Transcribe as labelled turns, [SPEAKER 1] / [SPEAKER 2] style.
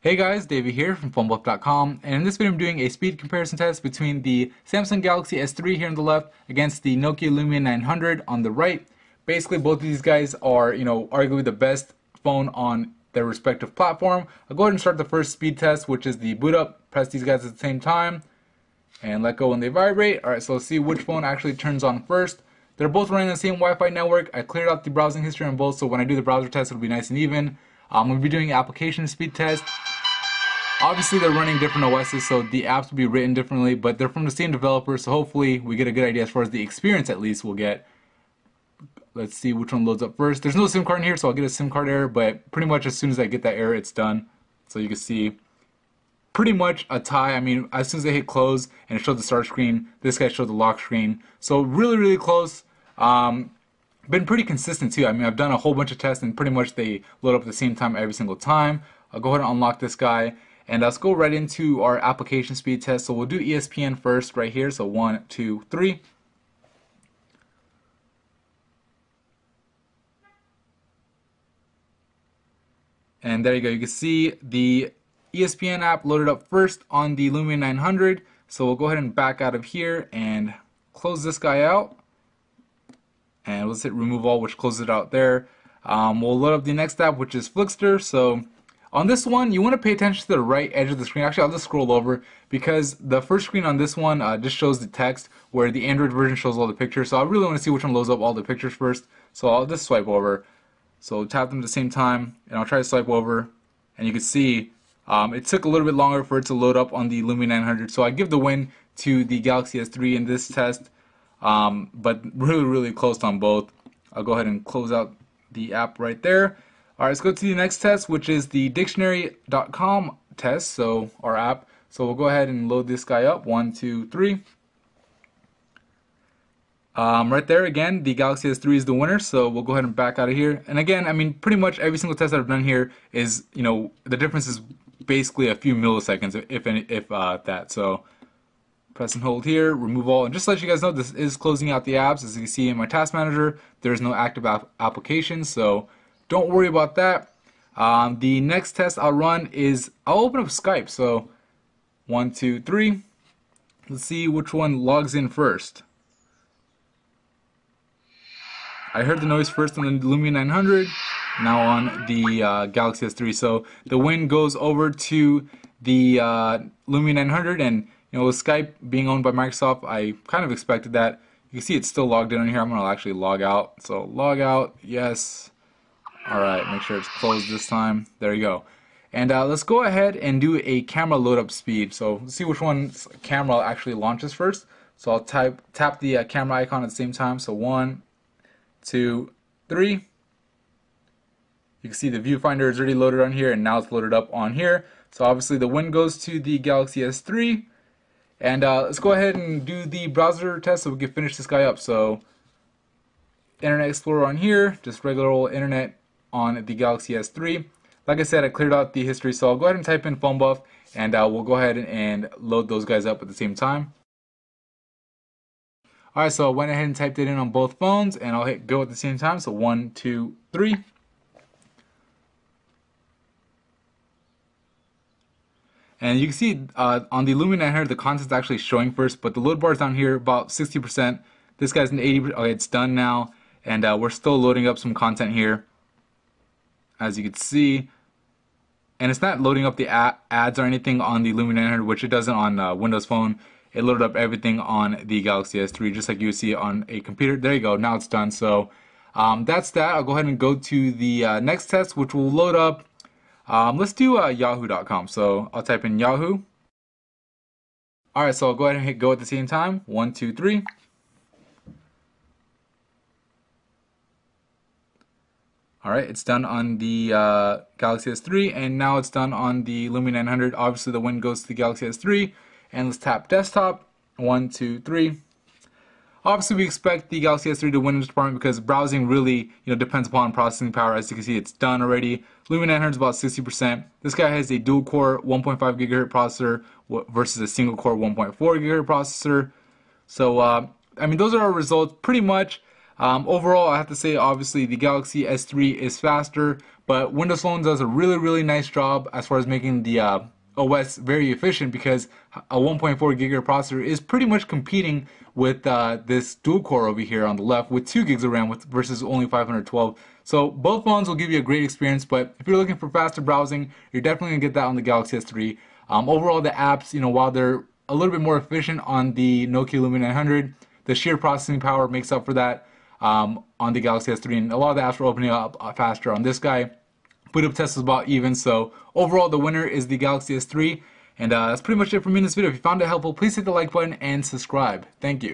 [SPEAKER 1] Hey guys, Davey here from PhoneBuff.com, and in this video I'm doing a speed comparison test between the Samsung Galaxy S3 here on the left against the Nokia Lumia 900 on the right. Basically, both of these guys are, arguably the best phone on their respective platform. I'll go ahead and start the first speed test, which is the boot up. Press these guys at the same time and let go when they vibrate. Alright, so let's see which phone actually turns on first. They're both running the same Wi-Fi network. I cleared out the browsing history on both, so when I do the browser test, it'll be nice and even. I'm going to be doing an application speed test. Obviously, they're running different OSs, so the apps will be written differently, but they're from the same developer, so hopefully we get a good idea as far as the experience, at least, we'll get. Let's see which one loads up first. There's no SIM card in here, so I'll get a SIM card error, but pretty much as soon as I get that error, it's done. So you can see pretty much a tie. I mean, as soon as I hit close and it showed the start screen, this guy showed the lock screen. So really, really close. Been pretty consistent too. I mean, I've done a whole bunch of tests and pretty much they load up at the same time every single time. I'll go ahead and unlock this guy. And let's go right into our application speed test. So we'll do ESPN first right here. So 1, 2, 3. And there you go. You can see the ESPN app loaded up first on the Lumia 900. So we'll go ahead and back out of here and close this guy out. And let's hit remove all, which closes it out there. We'll load up the next app, which is Flickster. So on this one, you want to pay attention to the right edge of the screen. Actually, I'll just scroll over because the first screen on this one just shows the text, where the Android version shows all the pictures. So I really want to see which one loads up all the pictures first. So I'll just swipe over. So tap them at the same time, and I'll try to swipe over. And you can see it took a little bit longer for it to load up on the Lumia 900. So I give the win to the Galaxy S3 in this test. But really, really close on both. I'll go ahead and close out the app right there. Alright, let's go to the next test, which is the dictionary.com test, so our app. So we'll go ahead and load this guy up. 1, 2, 3. Right there, again, the Galaxy S3 is the winner, so we'll go ahead and back out of here. And again, I mean, pretty much every single test that I've done here is, the difference is basically a few milliseconds, if that. So press and hold here, remove all, and just to let you guys know, this is closing out the apps. As you can see in my task manager, there's no active application, so don't worry about that. The next test I'll run is, I'll open up Skype. So 1, 2, 3. Let's see which one logs in first. I heard the noise first on the Lumia 900, now on the Galaxy S3. So the win goes over to the Lumia 900, and with Skype being owned by Microsoft, I kind of expected that. You can see it's still logged in on here. I'm going to actually log out. So log out, yes. Alright, make sure it's closed this time. There you go. And let's go ahead and do a camera load up speed. So let's see which one's camera actually launches first. So I'll tap the camera icon at the same time. So 1, 2, 3. You can see the viewfinder is already loaded on here, and now it's loaded up on here. So obviously the win goes to the Galaxy S3. And let's go ahead and do the browser test so we can finish this guy up. So Internet Explorer on here, just regular old internet on the Galaxy S3. Like I said, I cleared out the history, so I'll go ahead and type in PhoneBuff, and we'll go ahead and load those guys up at the same time. Alright, so I went ahead and typed it in on both phones, and I'll hit go at the same time. So 1, 2, 3. And you can see on the Lumia 900, the content's actually showing first, but the load bar is down here about 60%. This guy's an 80%. Okay, it's done now, and we're still loading up some content here, as you can see. And it's not loading up the ads or anything on the Lumia 900, which it doesn't on Windows Phone. It loaded up everything on the Galaxy S3, just like you would see on a computer. There you go. Now it's done. So that's that. I'll go ahead and go to the next test, which will load up. Let's do yahoo.com. So I'll type in Yahoo. Alright, so I'll go ahead and hit go at the same time. 1, 2, 3. Alright, it's done on the Galaxy S3, and now it's done on the Lumia 900. Obviously the win goes to the Galaxy S3. And let's tap desktop. 1, 2, 3. Obviously, we expect the Galaxy S3 to win in this department because browsing really, depends upon processing power. As you can see, it's done already. Lumia 900 is about 60%. This guy has a dual-core 1.5 GHz processor versus a single-core 1.4 GHz processor. So, I mean, those are our results pretty much. Overall, I have to say, obviously, the Galaxy S3 is faster, but Windows Phone does a really nice job as far as making the OS very efficient, because a 1.4 gigahertz processor is pretty much competing with this dual core over here on the left with 2 gigs of RAM versus only 512. So both phones will give you a great experience, but if you're looking for faster browsing, you're definitely going to get that on the Galaxy S3. Overall, the apps, while they're a little bit more efficient on the Nokia Lumia 900, the sheer processing power makes up for that on the Galaxy S3, and a lot of the apps are opening up faster on this guy. Boot up test is about even, so overall the winner is the Galaxy S3, and that's pretty much it for me in this video. If you found it helpful, please hit the like button and subscribe. Thank you.